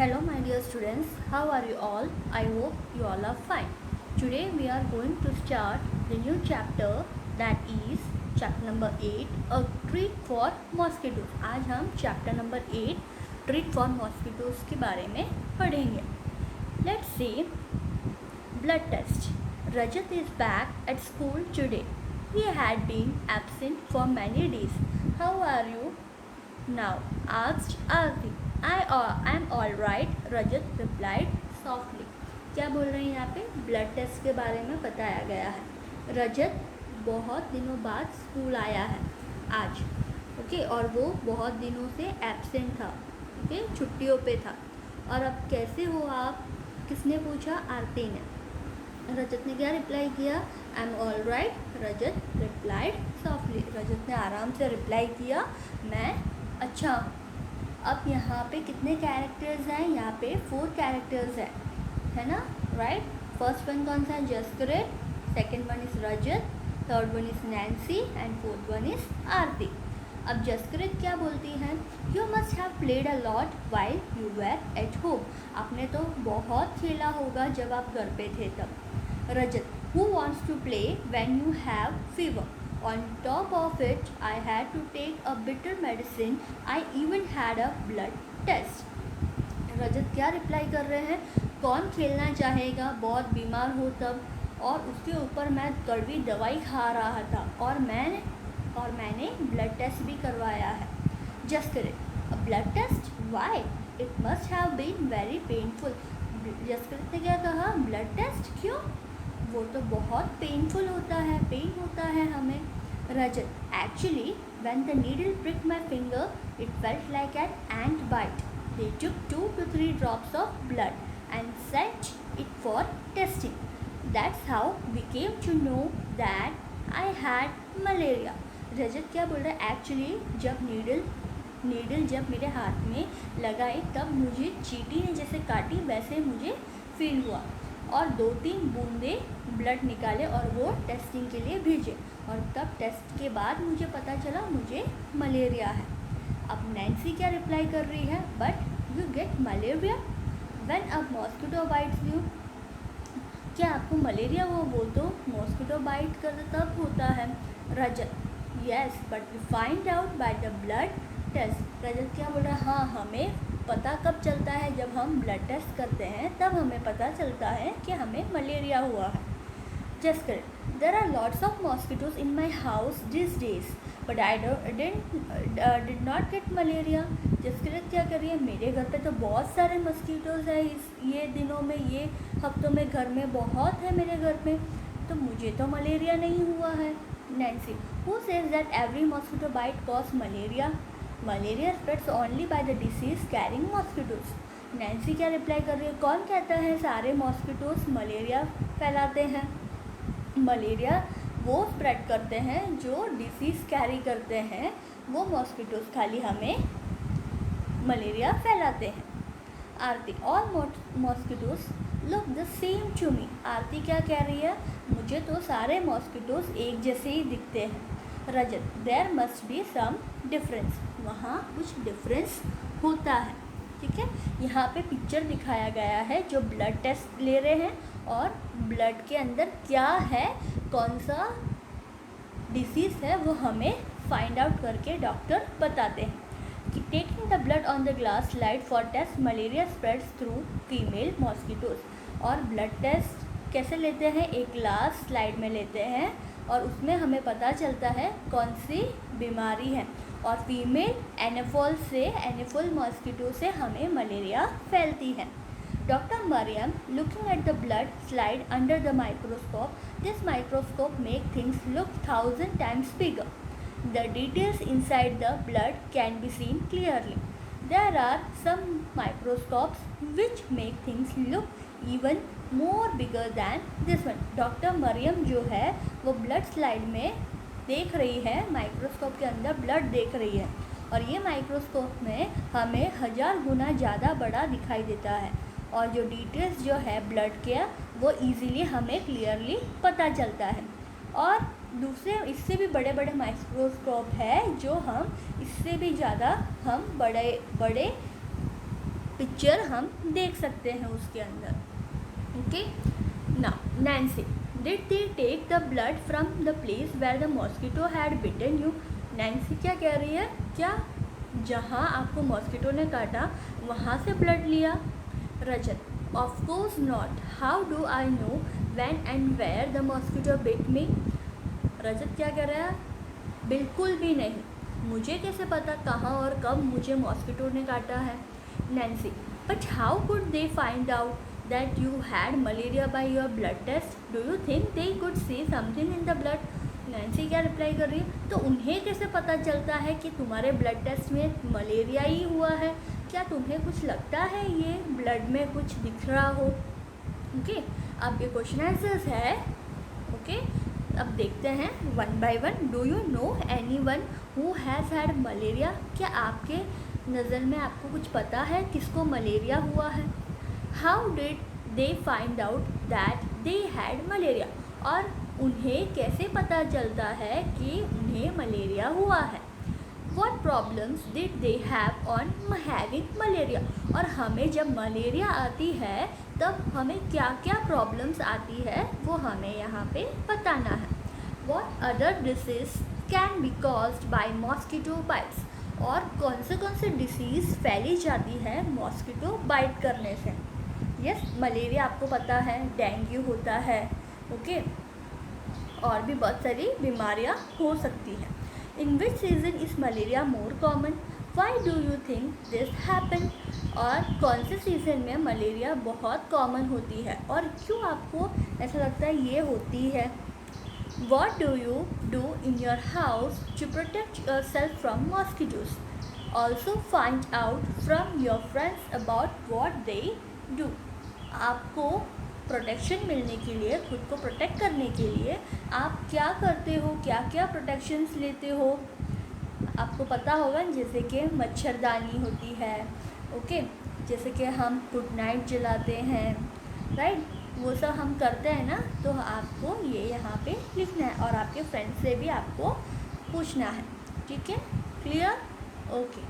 Hello my dear students, how are you all? I hope you all are fine. Today we are going to start the new chapter that is chapter number 8, a treat for mosquitoes. आज हम chapter number 8 treat for mosquitoes के बारे में पढ़ेंगे. Let's see blood test. Rajat is back at school today. He had been absent for many days. How are you now? Asked Aarti. I'm all right, Rajat replied softly. क्या बोल रहे हैं यहाँ पे? ब्लड टेस्ट के बारे में बताया गया है. रजत बहुत दिनों बाद स्कूल आया है आज, ओके, और वो बहुत दिनों से एब्सेंट था, ओके, छुट्टियों पे था. और अब कैसे हो आप? किसने पूछा? आरती ने. रजत ने क्या रिप्लाई किया? I am all right, Rajat replied softly. Rajat ने आराम से रिप्लाई किया, मैं अच्छा हूँ. अब यहाँ पे कितने कैरेक्टर्स हैं? यहाँ पे 4 कैरेक्टर्स हैं, है ना, राइट. फर्स्ट वन कौन सा है? Jaskaret. Second one is Rajat. Third one is Nancy and fourth one is Aarti. अब जसकरेट क्या बोलती हैं? You must have played a lot while you were at home. आपने तो बहुत खेला होगा जब आप घर पे थे तब. रजत, who wants to play when you have fever? On top of it, I had to take a bitter medicine. I even had a blood test. रजत क्या रिप्लाई कर रहे हैं? कौन खेलना चाहेगा बहुत बीमार हो तब? और उसके ऊपर मैं कड़वी दवाई खा रहा था और मैंने ब्लड टेस्ट भी करवाया है. Just correct. Blood test? Why? It must have been very painful. Just correct ने क्या कहा? ब्लड टेस्ट क्यों? वो तो बहुत पेनफुल होता है, पेन होता है हमें. रजत, actually when the needle pricked my finger, it felt like an ant bite. They took 2 to 3 drops of blood and sent it for testing. That's how we came to know that I had malaria. रजत क्या बोल रहा है? Actually जब needle जब मेरे हाथ में लगाई तब मुझे चींटी ने जैसे काटी वैसे मुझे फील हुआ और 2-3 बूंदे ब्लड निकाले और वो टेस्टिंग के लिए भेजे और तब टेस्ट के बाद मुझे पता चला मुझे मलेरिया है. अब नैन्सी क्या रिप्लाई कर रही है? But you get malaria when a mosquito bytes you. क्या आपको मलेरिया हुआ? वो तो मॉस्किटो बाइट कर तब होता है. Rajat, yes but we find out by the blood test. Rajat क्या बोल रहा है? हाँ, हमें पता कब चलता है? जब हम ब्लड टेस्ट करते हैं तब हमें पता चलता है कि हमें मलेरिया हुआ है. Just correct. There are lots of mosquitoes in my house this days but I did not get malaria. Just correct क्या कर रही है? मेरे घर पे तो बहुत सारे मॉस्किटोज हैं ये दिनों में, ये हफ्तों में, घर में बहुत है मेरे घर में, तो मुझे तो मलेरिया नहीं हुआ है. Nancy, who says that every mosquito bite cause malaria? Malaria spreads only by the disease carrying mosquitoes. Nancy क्या रिप्लाई कर रही है? कौन कहता है सारे मॉस्किटोज मलेरिया फैलाते हैं? मलेरिया वो स्प्रेड करते हैं जो डिसीज़ कैरी करते हैं, वो मॉस्किटोज खाली हमें मलेरिया फैलाते हैं. Aarti, all mosquitoes look the same to me. Aarti क्या कह रही है? मुझे तो सारे मॉस्किटोज एक जैसे ही दिखते हैं. Rajat, there must be some difference. वहाँ कुछ डिफरेंस होता है, ठीक है. यहाँ पे पिक्चर दिखाया गया है जो ब्लड टेस्ट ले रहे हैं और ब्लड के अंदर क्या है, कौन सा डिसीज़ है, वो हमें फाइंड आउट करके डॉक्टर बताते हैं. Taking the blood on the glass slide for test malaria spreads through female mosquitoes. और ब्लड टेस्ट कैसे लेते हैं? एक ग्लास स्लाइड में लेते हैं और उसमें हमें पता चलता है कौन सी बीमारी है, और फीमेल एनेफोल मॉस्किटो से हमें मलेरिया फैलती है. Doctor Mariam, looking at the blood slide under the microscope. This microscope make things look 1000 times bigger. The details inside the blood can be seen clearly. There are some microscopes which make things look even more bigger than this one. Doctor Mariam जो है वो blood slide में देख रही है, microscope के अंदर blood देख रही है और ये माइक्रोस्कोप में हमें 1000 गुना ज़्यादा बड़ा दिखाई देता है और जो डिटेल्स जो है ब्लड के वो इजीली हमें क्लियरली पता चलता है. और दूसरे इससे भी बड़े बड़े माइक्रोस्कोप है जो हम इससे भी ज़्यादा हम बड़े पिक्चर हम देख सकते हैं उसके अंदर. Okay. Now Nancy, did they take the blood from the place where the mosquito had bitten you. Nancy क्या कह रही है, क्या जहाँ आपको मॉस्किटो ने काटा वहाँ से ब्लड लिया. Rajat, of course not, how do I know when and where the mosquito bit me. Rajat क्या कह रहा है, बिल्कुल भी नहीं, मुझे कैसे पता कहाँ और कब मुझे मॉस्किटो ने काटा है. Nancy, but how could they find out that you had malaria by your blood test. Do you think they could see something in the blood. Nancy क्या रिप्लाई कर रही है, तो उन्हें कैसे पता चलता है कि तुम्हारे ब्लड टेस्ट में मलेरिया ही हुआ है. क्या तुम्हें कुछ लगता है ये ब्लड में कुछ दिख रहा हो. ओके. अब ये क्वेश्चन आंसर्स है. ओके. अब देखते हैं one by one. Do you know any one who has had malaria. क्या आपके नज़र में आपको कुछ पता है किसको मलेरिया हुआ है. How did they find out that they had malaria. और उन्हें कैसे पता चलता है कि उन्हें मलेरिया हुआ है. What problems did they have on having malaria. और हमें जब मलेरिया आती है तब हमें क्या क्या प्रॉब्लम्स आती है वो हमें यहाँ पे बताना है. What other disease can be caused by mosquito bytes. और कौन से डिसीज़ फैली जाती है मॉस्किटो बाइट करने से. यस, मलेरिया आपको पता है, डेंगू होता है. ओके. और भी बहुत सारी बीमारियाँ हो सकती हैं. In which season is malaria more common. Why do you think this happen. और कौन से सीज़न में मलेरिया बहुत कॉमन होती है और क्यों आपको ऐसा लगता है ये होती है. What do you do in your house to protect yourself from mosquitoes? Also find out from your friends about what they do. आपको प्रोटेक्शन मिलने के लिए, खुद को प्रोटेक्ट करने के लिए आप क्या करते हो, क्या क्या प्रोटेक्शंस लेते हो. आपको पता होगा जैसे कि मच्छरदानी होती है. ओके. जैसे कि हम गुड नाइट जलाते हैं, राइट. वो सब हम करते हैं ना, तो आपको ये यहाँ पे लिखना है और आपके फ्रेंड से भी आपको पूछना है. ठीक है. क्लियर. ओके.